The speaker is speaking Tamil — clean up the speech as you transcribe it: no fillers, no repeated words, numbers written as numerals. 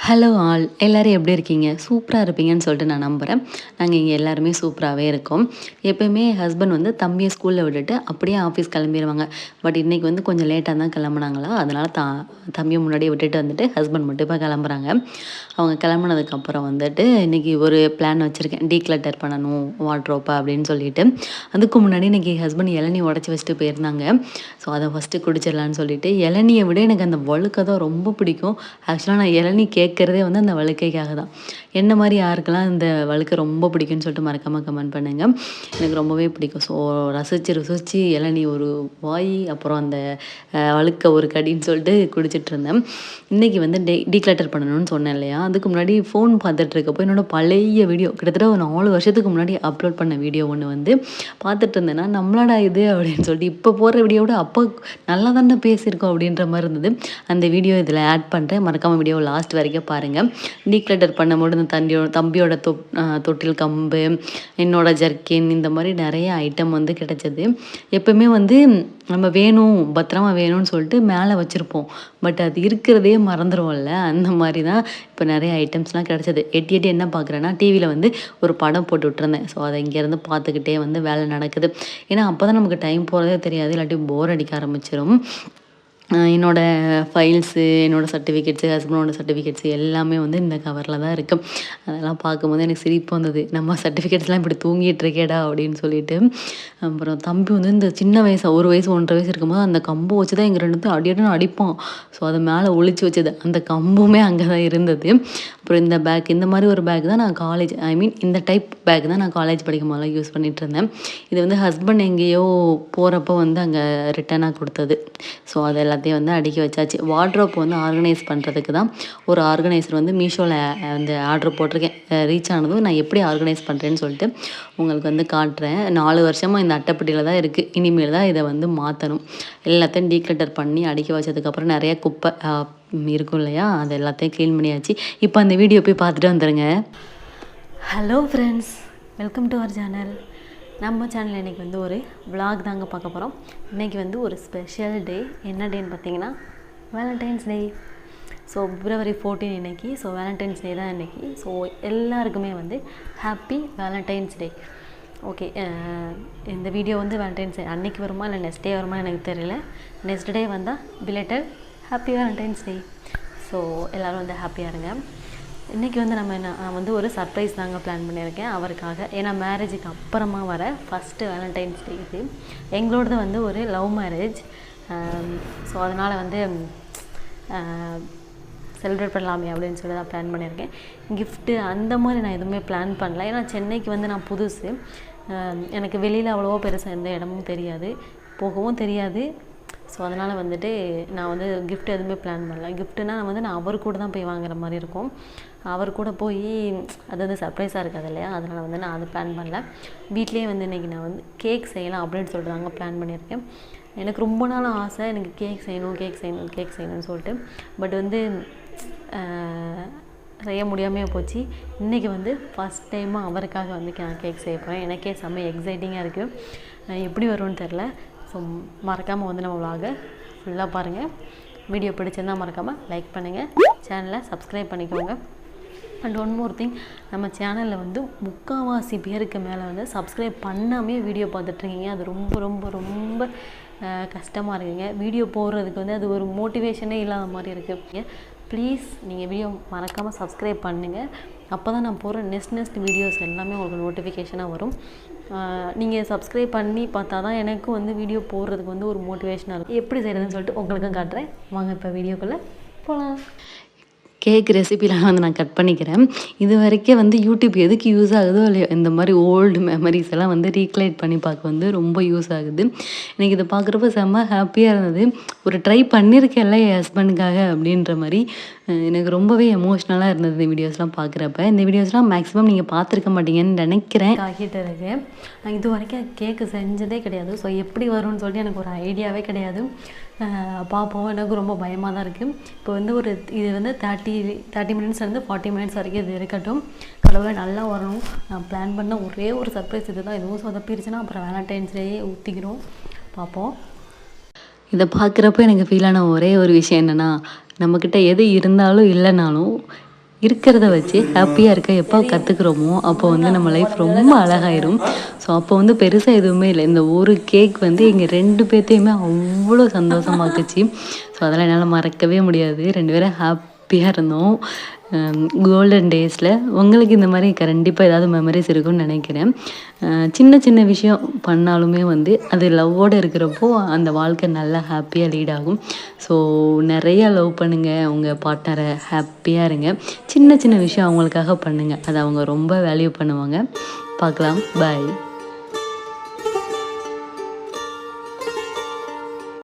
ஹலோ ஆல் எல்லோரும் எப்படி இருக்கீங்க? சூப்பராக இருப்பீங்கன்னு சொல்லிட்டு நான் நம்புகிறேன். நாங்கள் இங்கே எல்லாருமே சூப்பராகவே இருக்கோம். எப்பயுமே ஹஸ்பண்ட் வந்து தம்பியை ஸ்கூலில் விட்டுட்டு அப்படியே ஆஃபீஸ் கிளம்பிடுவாங்க. பட் இன்றைக்கி வந்து கொஞ்சம் லேட்டாக தான் கிளம்புனாங்களா, அதனால் தம்பியை முன்னாடியே விட்டுட்டு வந்துட்டு ஹஸ்பண்ட் மட்டும் இப்போ கிளம்புறாங்க. அவங்க கிளம்புனதுக்கப்புறம் வந்துட்டு இன்றைக்கி ஒரு பிளான் வச்சுருக்கேன். டீக்ளட்டர் பண்ணணும் வார்ட்ரோப்பை அப்படின்னு சொல்லிட்டு. அதுக்கு முன்னாடி இன்றைக்கி ஹஸ்பண்ட் இளநீ உடச்சி வச்சுட்டு போயிருந்தாங்க. ஸோ அதை ஃபஸ்ட்டு குடிச்சிடலான்னு சொல்லிட்டு, இளநியை விட எனக்கு அந்த வழுக்கை தான் ரொம்ப பிடிக்கும். ஆக்சுவலாக நான் இளநீ கேட்குறதே வந்து அந்த வழுக்கைக்காக தான். என்ன மாதிரி யாருக்கெல்லாம் இந்த வழுக்கை ரொம்ப பிடிக்கும்னு சொல்லிட்டு மறக்காமல் கமெண்ட் பண்ணுங்கள். எனக்கு ரொம்பவே பிடிக்கும். ஸோ ரசித்து ருசித்து இளநீ ஒரு வாய், அப்புறம் அந்த வழுக்கை ஒரு கடின்னு சொல்லிட்டு குடிச்சிட்ருந்தேன். இன்றைக்கி வந்து டீக்ளட்டர் பண்ணணும்னு சொன்னேன் இல்லையா, அதுக்கு முன்னாடி ஃபோன் பார்த்துட்ருக்கப்போ என்னோடய பழைய வீடியோ கிட்டத்தட்ட ஒரு 4 வருஷத்துக்கு முன்னாடி அப்லோட் பண்ண வீடியோ ஒன்று வந்து பார்த்துட்டு இருந்தேன்னா, நம்மளாடா இது அப்படின்னு சொல்லிட்டு இப்போ போடுற வீடியோவோட அப்போ நல்லா தானே பேசியிருக்கோம் அப்படின்ற மாதிரி இருந்தது. அந்த வீடியோ இதில் ஆட் பண்ணுறேன். மறக்காமல் வீடியோ லாஸ்ட் வரைக்கும் பாருங்கள். டீக்ளட்டர் பண்ணும்போது இந்த தம்பியோட தொட்டில் கம்பு, என்னோட ஜர்க்கின், இந்த மாதிரி நிறைய ஐட்டம் வந்து கிடைச்சது. எப்பவுமே வந்து நம்ம வேணும் பத்திரமா வேணும்னு சொல்லிட்டு மேலே வச்சுருப்போம். பட் அது இருக்கிறதே மறந்துடுவோம்ல, அந்த மாதிரி தான் இப்போ நிறைய ஐட்டம்ஸ்லாம் கிடச்சிது. எட்டி எட்டி என்ன பார்க்குறேன்னா, டிவியில் வந்து ஒரு படம் போட்டு விட்டுருந்தேன். ஸோ அதை இங்கேருந்து பார்த்துக்கிட்டே வந்து வேலை நடக்குது. ஏன்னா அப்போ தான் நமக்கு டைம் போகிறதே தெரியாது, இல்லாட்டி போர் அடிக்க ஆரம்பிச்சிடும். என்னோடய ஃபைல்ஸு, என்னோடய சர்டிஃபிகேட்ஸு, ஹஸ்பண்டோட சர்டிஃபிகேட்ஸு எல்லாமே வந்து இந்த கவரில் தான் இருக்குது. அதெல்லாம் பார்க்கும்போது எனக்கு சிரிப்பு வந்தது. நம்ம சர்டிஃபிகேட்ஸ்லாம் இப்படி தூங்கிட்டு இருக்கேடா அப்படின்னு சொல்லிட்டு. அப்புறம் தம்பி வந்து இந்த சின்ன வயசு 1 வயசு 1.5 வயசு இருக்கும்போது அந்த கம்பை வச்சு தான் எங்கள் 2 அடின்னு அடிப்பான். ஸோ அதை மேலே ஒளிச்சு வச்சது அந்த கம்புமே அங்கே தான் இருந்தது. அப்புறம் இந்த பேக், இந்த மாதிரி ஒரு பேக் தான் நான் காலேஜ் இந்த டைப் பேக் தான் நான் காலேஜ் படிக்கும் போதெல்லாம் யூஸ் பண்ணிகிட்டு இருந்தேன். இது வந்து ஹஸ்பண்ட் எங்கேயோ போகிறப்போ வந்து அங்கே ரிட்டனாக கொடுத்தது. ஸோ அது எல்லாத்தையும் வந்து அடுக்கி வச்சாச்சு. வார்ட்ரோப் வந்து ஆர்கனைஸ் பண்ணுறதுக்கு தான் ஒரு ஆர்கனைசர் வந்து மீஷோவில் வந்து ஆர்டர் போட்டிருக்கேன். ரீச் ஆனதும் நான் எப்படி ஆர்கனைஸ் பண்ணுறேன்னு சொல்லிட்டு உங்களுக்கு வந்து காட்டுறேன். 4 வருஷமாக இந்த அட்டைப்பட்டியில் தான் இருக்குது. இனிமேல் தான் இதை வந்து மாற்றணும். எல்லாத்தையும் டீக்ளட்டர் பண்ணி அடுக்கி வச்சதுக்கப்புறம் நிறைய குப்பை இருக்கும் இல்லையா, அது எல்லாத்தையும் க்ளீன் பண்ணியாச்சு. இப்போ அந்த வீடியோ போய் பார்த்துட்டு வந்துடுங்க. Hello friends, welcome to our channel. நம்ம சேனலில் இன்றைக்கி வந்து ஒரு விலாக் தாங்க பார்க்க போகிறோம். இன்றைக்கி வந்து ஒரு ஸ்பெஷல் டே. என்ன டேன்னு பார்த்தீங்கன்னா வேலண்டைன்ஸ் டே. ஸோ February 14 இன்றைக்கி. ஸோ வேலண்டைன்ஸ் டே தான் இன்றைக்கி. ஸோ எல்லாருக்குமே வந்து ஹாப்பி வேலண்டைன்ஸ் டே. ஓகே, இந்த வீடியோ வந்து வேலண்டைன்ஸ் டே அன்றைக்கி வருமா இல்லை நெக்ஸ்ட் டே வருமா எனக்கு தெரியல. நெக்ஸ்ட் டே வந்தால் பிலேட்டட் ஹாப்பி வேலண்டைன்ஸ் டே. ஸோ எல்லோரும் வந்து ஹாப்பியாக இருங்க. இன்றைக்கி வந்து நான் வந்து ஒரு சர்ப்ரைஸ் தாங்க பிளான் பண்ணியிருக்கேன் அவருக்காக. ஏன்னா மேரேஜுக்கு அப்புறமா வர ஃபஸ்ட்டு வேலண்டைன்ஸ் டே இது. எங்களோடது வந்து ஒரு லவ் மேரேஜ். ஸோ அதனால் வந்து செலிப்ரேட் பண்ணலாமே அப்படின்னு சொல்லி தான் பிளான் பண்ணியிருக்கேன். கிஃப்ட்டு அந்த மாதிரி நான் எதுவுமே பிளான் பண்ணல. ஏன்னா சென்னைக்கு வந்து நான் புதுசு. எனக்கு வெளியில் அவ்வளோவா பெருசாக எந்த இடமும் தெரியாது, போகவும் தெரியாது. ஸோ அதனால் வந்துட்டு நான் வந்து கிஃப்ட் எதுவுமே பிளான் பண்ணல. கிஃப்ட்டுனா நான் அவர் கூட தான் போய் வாங்குற மாதிரி இருக்கும். அவர் கூட போய் அது வந்து சர்ப்ரைஸாக இருக்காது இல்லையா, அதனால் வந்து நான் அது பிளான் பண்ணல. வீட்லேயே வந்து இன்றைக்கி நான் வந்து கேக் செய்யலாம் அப்படின்னு சொல்லிட்டு தாங்க பிளான் பண்ணியிருக்கேன். எனக்கு ரொம்ப நாள் ஆசை, எனக்கு கேக் செய்யணும்னு சொல்லிட்டு. பட் வந்து செய்ய முடியாமல் போச்சு. இன்றைக்கி வந்து ஃபஸ்ட் டைமாக அவருக்காக வந்து நான் கேக் செய்ய போகிறேன். எனக்கே செம்ம எக்ஸைட்டிங்காக இருக்குது. எப்படி வரும்னு தெரில. ஸோ மறக்காமல் வந்து நம்ம விலாகை ஃபுல்லாக பாருங்கள். வீடியோ பிடிச்சிருந்தால் மறக்காமல் லைக் பண்ணுங்கள், சேனலை சப்ஸ்கிரைப் பண்ணிக்கோங்க. அண்ட் ஒன் மோர் திங், நம்ம சேனலில் வந்து 3/4 பேருக்கு மேலே வந்து சப்ஸ்கிரைப் பண்ணாமே வீடியோ பார்த்துட்ருக்கீங்க. அது ரொம்ப ரொம்ப ரொம்ப கஷ்டமாக இருக்குங்க. வீடியோ போடுறதுக்கு வந்து அது ஒரு மோட்டிவேஷனே இல்லாத மாதிரி இருக்குது. ப்ளீஸ் நீங்கள் வீடியோ மறக்காமல் சப்ஸ்கிரைப் பண்ணுங்கள். அப்போ தான் நான் போடுற நெக்ஸ்ட் வீடியோஸ் எல்லாமே உங்களுக்கு நோட்டிஃபிகேஷனாக வரும். நீங்கள் சப்ஸ்கிரைப் பண்ணி பார்த்தா தான் எனக்கும் வந்து வீடியோ போடுறதுக்கு வந்து ஒரு மோட்டிவேஷனாக இருக்கும். எப்படி செய்கிறதுன்னு சொல்லிட்டு உங்களுக்கும் காட்டுறேன். வாங்க இப்போ வீடியோக்குள்ளே போகலாம். கேக் ரெசிபிலாம் வந்து நான் கட் பண்ணிக்கிறேன். இது வரைக்கும் வந்து யூடியூப் எதுக்கு யூஸ் ஆகுதோ இல்லையோ, இந்த மாதிரி ஓல்டு மெமரிஸ் எல்லாம் வந்து ரீக்ரியேட் பண்ணி பார்க்க வந்து ரொம்ப யூஸ் ஆகுது. எனக்கு இதை பார்க்குறப்ப செம்ம ஹாப்பியாக இருந்தது. ஒரு ட்ரை பண்ணியிருக்கேன்ல என் ஹஸ்பண்டுக்காக அப்படின்ற மாதிரி எனக்கு ரொம்பவே எமோஷ்னலாக இருந்தது இந்த வீடியோஸ்லாம் பார்க்குறப்ப. இந்த வீடியோஸ்லாம் மேக்ஸிமம் நீங்கள் பார்த்துருக்க மாட்டீங்கன்னு நினைக்கிறேன். ஆகிட்டு இருக்கு. நான் இது வரைக்கும் கேக்கு செஞ்சதே கிடையாது. ஸோ எப்படி வரும்னு சொல்லிட்டு எனக்கு ஒரு ஐடியாவே கிடையாது. பார்ப்போம். எனக்கு ரொம்ப பயமாக தான் இருக்குது. இப்போ வந்து இது வந்து 30 மினிட்ஸ்லேருந்து 40 மினிட்ஸ் வரைக்கும் இது இருக்கட்டும். கடவுளை நல்லா வரணும். நான் பிளான் பண்ண ஒரே ஒரு சர்ப்ரைஸ் இது தான். எதுவும் சொதப்பிடுச்சுன்னா அப்புறம் வேலண்டைன்ஸ் டேயே ஊற்றிக்கிறோம். பார்ப்போம். இதை பார்க்குறப்ப எனக்கு ஃபீல் ஆன ஒரே ஒரு விஷயம் என்னென்னா, நம்மக்கிட்ட எது இருந்தாலும் இல்லைனாலும் இருக்கிறத வச்சு ஹாப்பியாக இருக்க எப்போ கற்றுக்குறோமோ அப்போ வந்து நம்ம லைஃப் ரொம்ப அழகாயிரும். ஸோ அப்போ வந்து பெருசாக எதுவுமே இல்லை. இந்த ஒரு கேக் வந்து எங்கள் 2 பேத்தையுமே அவ்வளோ சந்தோஷமாக்குச்சு. ஸோ அதெல்லாம் என்னால் மறக்கவே முடியாது. 2 பேரும் ஹாப்பியாக இருந்தோம். கோல்டன் டேஸில் உங்களுக்கு இந்த மாதிரி கண்டிப்பாக ஏதாவது மெமரிஸ் இருக்குன்னு நினைக்கிறேன். சின்ன சின்ன விஷயம் பண்ணாலுமே வந்து அது லவ்வோடு இருக்கிறப்போ அந்த வாழ்க்கை நல்லா ஹாப்பியாக லீட் ஆகும். ஸோ நிறையா லவ் பண்ணுங்கள், உங்கள் பார்ட்னரை ஹாப்பியாக இருங்க. சின்ன சின்ன விஷயம் அவங்களுக்காக பண்ணுங்கள், அதை அவங்க ரொம்ப வேல்யூ பண்ணுவாங்க. பார்க்கலாம். பாய்.